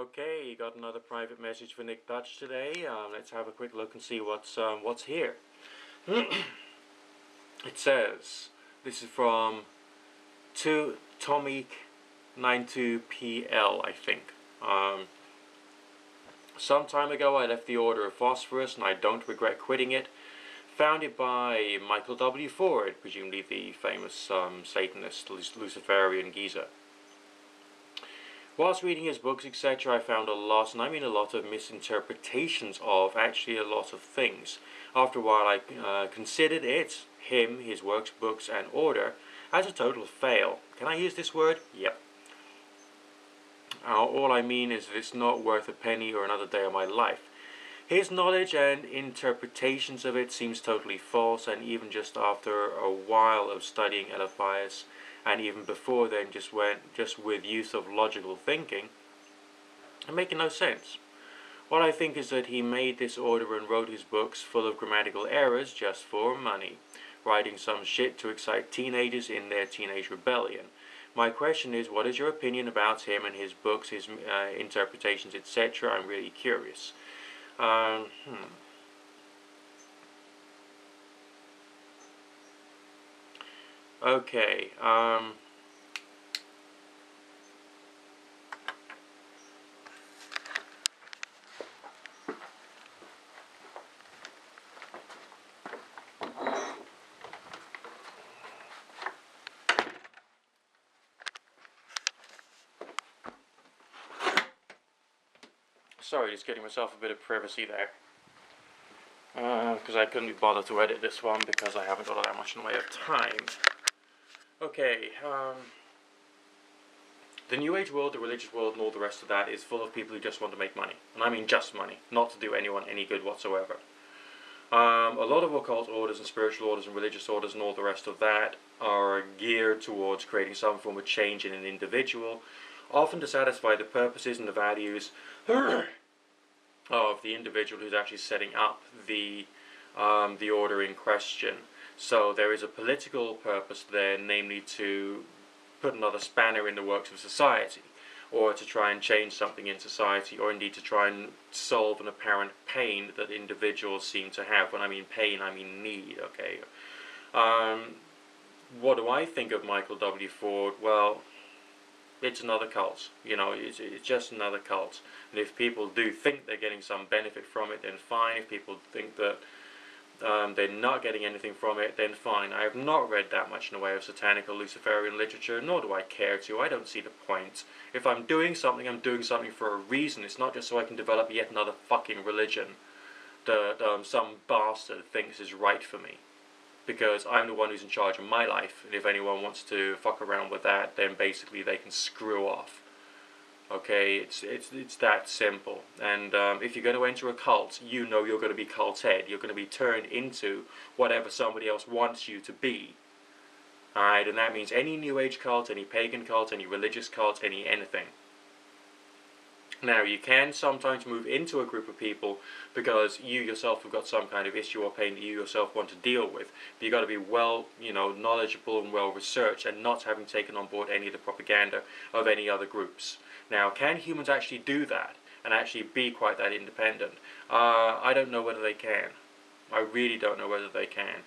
Okay, got another private message for Nick Dutch today. Let's have a quick look and see what's here. It says, this is from Tomic92PL, I think. Some time ago I left the Order of Phosphorus and I don't regret quitting it. Founded by Michael W. Ford, presumably the famous Satanist, Luciferian geezer. Whilst reading his books, etc., I found a lot, and I mean a lot, of misinterpretations of actually a lot of things. After a while, I considered it, him, his works, books, and order, as a total fail. Can I use this word? Yep. All I mean is that it's not worth a penny or another day of my life. His knowledge and interpretations of it seems totally false, and even just after a while of studying Eliphas, and even before then just with use of logical thinking, and making no sense. What I think is that he made this order and wrote his books full of grammatical errors just for money, writing some shit to excite teenagers in their teenage rebellion. My question is, what is your opinion about him and his books, his interpretations, etc.? I'm really curious. Okay, sorry, just getting myself a bit of privacy there. Because I couldn't be bothered to edit this one because I haven't got that much in the way of time. Okay, the New Age world, the religious world, and all the rest of that is full of people who just want to make money. And I mean just money, not to do anyone any good whatsoever. A lot of occult orders and spiritual orders and religious orders and all the rest of that are geared towards creating some form of change in an individual, often to satisfy the purposes and the values of the individual who's actually setting up the order in question. So there is a political purpose there, namely to put another spanner in the works of society, or to try and change something in society, or indeed to try and solve an apparent pain that individuals seem to have. When I mean pain, I mean need, okay? What do I think of Michael W. Ford? Well, it's another cult. You know, it's just another cult. And if people do think they're getting some benefit from it, then fine. If people think that they're not getting anything from it, then fine. I have not read that much in the way of satanic or Luciferian literature, nor do I care to. I don't see the point. If I'm doing something, I'm doing something for a reason. It's not just so I can develop yet another fucking religion that some bastard thinks is right for me. Because I'm the one who's in charge of my life, and if anyone wants to fuck around with that, then basically they can screw off. Okay, it's that simple. And if you're going to enter a cult, you know you're going to be cult-ed. You're going to be turned into whatever somebody else wants you to be. Alright, and that means any New Age cult, any pagan cult, any religious cult, anything. Now, you can sometimes move into a group of people because you yourself have got some kind of issue or pain that you yourself want to deal with. But you've got to be well, knowledgeable and well researched, and not having taken on board any of the propaganda of any other groups. Now, can humans actually do that and actually be quite that independent? I don't know whether they can. I really don't know whether they can.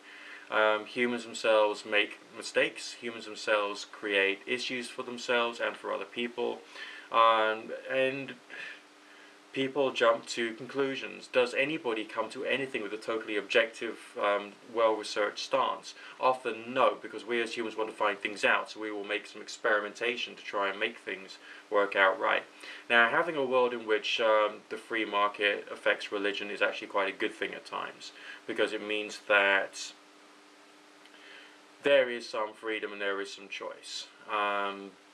Humans themselves make mistakes. Humans themselves create issues for themselves and for other people. And people jump to conclusions. Does anybody come to anything with a totally objective, well-researched stance? Often no, because we as humans want to find things out, so we will make some experimentation to try and make things work out right. Now, having a world in which the free market affects religion is actually quite a good thing at times, because it means that there is some freedom and there is some choice.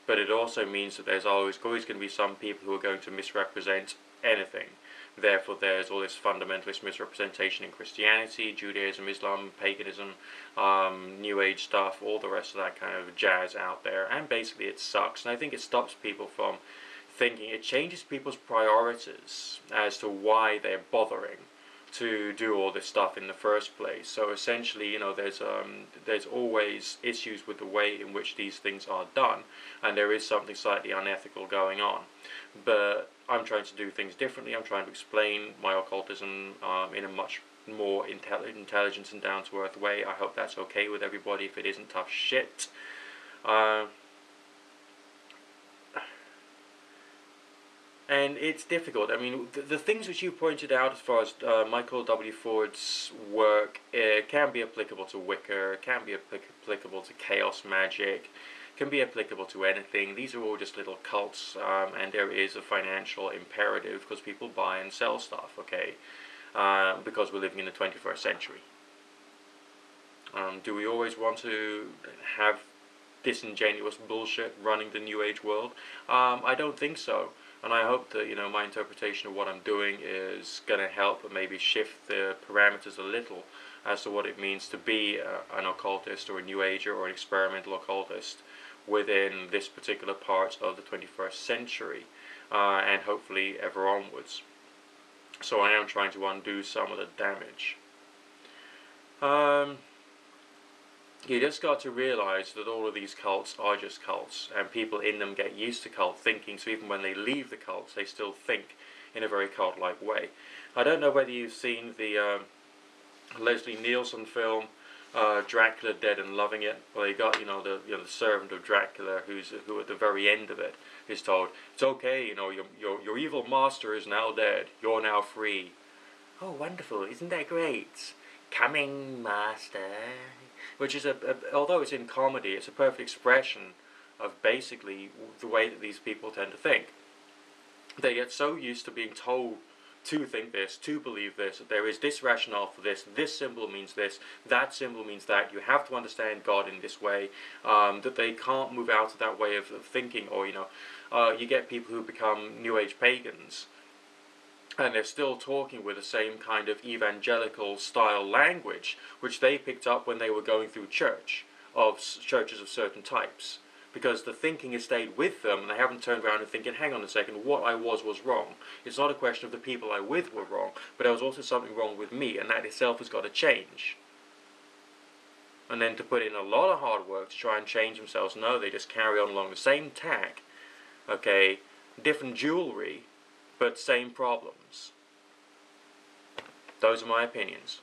But it also means that there's always going to be some people who are going to misrepresent anything. Therefore, there's all this fundamentalist misrepresentation in Christianity, Judaism, Islam, paganism, New Age stuff, all the rest of that kind of jazz out there. And basically it sucks. And I think it stops people from thinking. It changes people's priorities as to why they're bothering. to do all this stuff in the first place. So essentially, you know, there's always issues with the way in which these things are done, and there is something slightly unethical going on. But I'm trying to do things differently. I'm trying to explain my occultism in a much more intelligent and down-to-earth way. I hope that's okay with everybody. If it isn't, tough shit. And it's difficult. I mean, the things which you pointed out as far as Michael W. Ford's work can be applicable to Wicca, can be applicable to chaos magic, can be applicable to anything. These are all just little cults, and there is a financial imperative because people buy and sell stuff, okay? Because we're living in the 21st century. Do we always want to have disingenuous bullshit running the New Age world? I don't think so. And I hope that, you know, my interpretation of what I'm doing is going to help and maybe shift the parameters a little as to what it means to be an occultist or a New Ager or an experimental occultist within this particular part of the 21st century, and hopefully ever onwards. So I am trying to undo some of the damage. You just got to realize that all of these cults are just cults, and people in them get used to cult thinking, so even when they leave the cults, they still think in a very cult-like way. I don't know whether you've seen the Leslie Nielsen film, Dracula Dead and Loving It. Well, you got, the servant of Dracula who at the very end of it is told, it's okay, your evil master is now dead, you're now free. Oh, wonderful, isn't that great? Coming, master. Which is, although it's in comedy, it's a perfect expression of basically the way that these people tend to think. They get so used to being told to think this, to believe this, that there is this rationale for this symbol means this, that symbol means that, you have to understand God in this way, that they can't move out of that way of thinking, or, you get people who become New Age pagans, and they're still talking with the same kind of evangelical style language which they picked up when they were going through churches of certain types, because the thinking has stayed with them and they haven't turned around and thinking, hang on a second, what I was wrong. It's not a question of the people I with were wrong, but there was also something wrong with me, and that itself has got to change. And then to put in a lot of hard work to try and change themselves, no, they just carry on along the same tack, okay, different jewelry, but same problems. Those are my opinions.